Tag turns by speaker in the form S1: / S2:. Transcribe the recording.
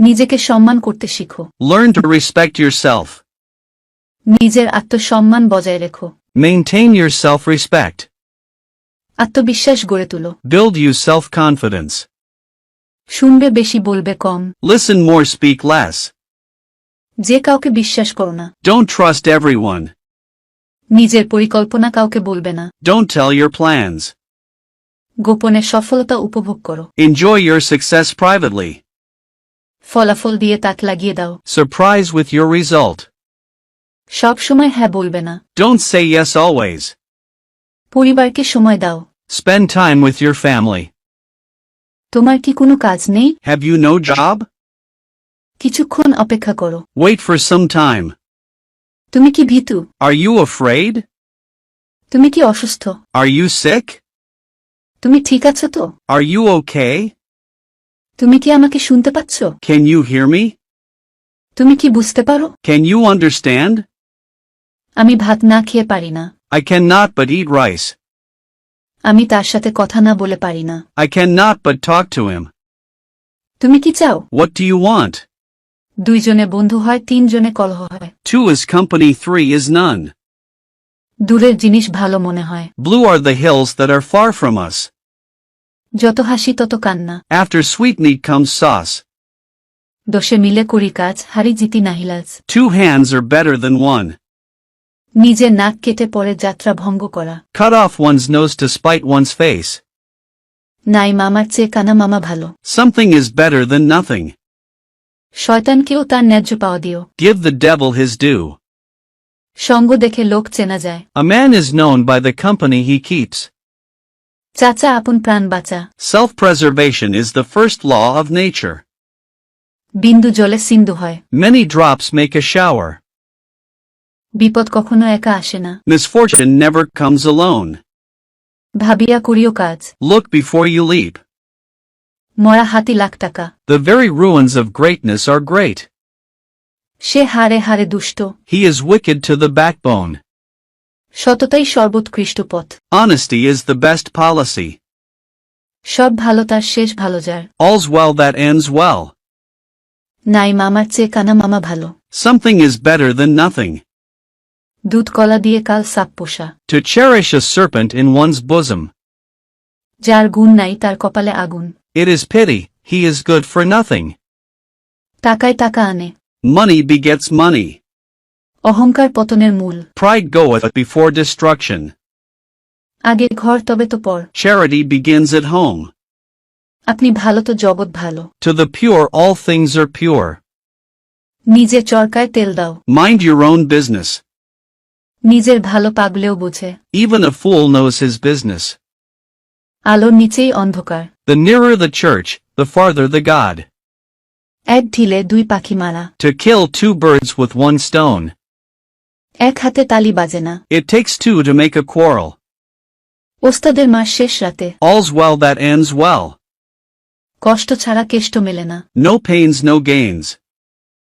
S1: নিজেকে সম্মান করতে শিখো।
S2: Learn to respect yourself.
S1: নিজের আত্মসম্মান বজায় রেখো।
S2: Maintain your self-respect.
S1: আত্মবিশ্বাস গড়ে তুলো।
S2: Build you self-confidence.
S1: শুনবে বেশি বলবে কম।
S2: Listen more, speak less.
S1: যে কাউকে বিশ্বাস করো না।
S2: Don't trust everyone.
S1: নিজের পরিকল্পনা কাউকে বলবে না।
S2: Don't tell your plans.
S1: গোপনে সফলতা উপভোগ করো।
S2: Enjoy your success privately.
S1: ফলাফল দিয়ে তাক লাগিয়ে দাও।
S2: Surprise with your result.
S1: সব সময় হ্যাঁ বলবে না।
S2: Don't say yes always.
S1: পরিবারকে সময় দাও।
S2: Spend time with your family.
S1: তোমার কি কোনো কাজ নেই?
S2: Have you no job?
S1: কিছুক্ষণ অপেক্ষা করো।
S2: Wait for some time.
S1: তুমি কি ভীতু?
S2: Are you afraid?
S1: তুমি কি অসুস্থ?
S2: Are you sick?
S1: তুমি ঠিক আছো তো?
S2: Are you okay?
S1: তুমি কি আমাকে শুনতে পাচ্ছ?
S2: Can you hear me?
S1: তুমি কি বুঝতে পারো?
S2: Can you understand?
S1: আমি ভাত না খেয়ে পারি না।
S2: I cannot but eat rice.
S1: আমি তার সাথে কথা না বলে পারি না।
S2: I cannot but talk to him.
S1: তুমি কি চাও?
S2: What do you want?
S1: দুইজনে বন্ধু হয়, তিনজনে কলহ হয়।
S2: 2 is company, 3 is none.
S1: দূরের জিনিস ভালো মনে হয়।
S2: Blue are the hills that are far from us.
S1: যত হাসি তত কান্না।
S2: After sweetmeat comes sauce.
S1: দোষে মিলে করি কাজ, হারি জিতি নাহিলাজ।
S2: 2 hands are better than 1.
S1: নিজের নাক কেটে পরে যাত্রা ভঙ্গ করা।
S2: Cut off one's nose to spite one's face.
S1: নাই মামার চেয়ে কানা মামা ভালো।
S2: Something is better than nothing.
S1: শয়তানকেও তার ন্যায্য পাওয়া দিও।
S2: Give the devil his due.
S1: সঙ্গ দেখে লোক চেনা যায়।
S2: A man is known by the company he keeps.
S1: চাচা আপন প্রাণ বাঁচা।
S2: Self-preservation is the first law of nature.
S1: বিন্দু জলে সিন্ধু হয়।
S2: Many drops make a shower.
S1: বিপদ কখনো একা আসে না।
S2: Misfortune never comes alone.
S1: ভাবিয়া করিও কাজ।
S2: Look before you leap.
S1: মরা হাতি লাখ টাকা।
S2: The very ruins of greatness are great.
S1: সে হারে হারে দুষ্ট।
S2: He is wicked to the backbone.
S1: সততাই সর্বোৎকৃষ্ট পথ।
S2: Honesty is the best policy.
S1: সব ভালো তার শেষ ভালো যার।
S2: All's well that ends well.
S1: নাই মামার চেয়ে কানা মামা ভালো।
S2: Something is better than nothing.
S1: দুধ কলা দিয়ে কাল সাপ পোষা।
S2: To cherish a serpent in one's bosom.
S1: যার গুণ নাই তার কপালে আগুন।
S2: It is pity, he is good for nothing.
S1: টাকায় টাকা আনে।
S2: Money begets money.
S1: অহংকার পতনের মূল।
S2: Pride goeth before destruction.
S1: আগে ঘর তবে তো পর।
S2: Charity begins at home.
S1: আপনি ভালো তো জগৎ ভালো।
S2: To the pure all things are pure.
S1: নিজে চরকায় তেল দাও।
S2: Mind your own business.
S1: নিজের ভালো পাগলেও বোঝে।
S2: Even a fool knows his business.
S1: আলোর নিচেই অন্ধকার।
S2: The nearer the church, the farther the God.
S1: এক ঢিলে দুই পাখি মারা।
S2: To kill 2 birds with 1 stone.
S1: এক হাতে তালি বাজে না।
S2: It takes 2 to make a quarrel.
S1: ওস্তাদের মার শেষ রাতে।
S2: All's well that ends well.
S1: কষ্ট ছাড়া কেষ্ট মেলে না।
S2: No pains, no gains.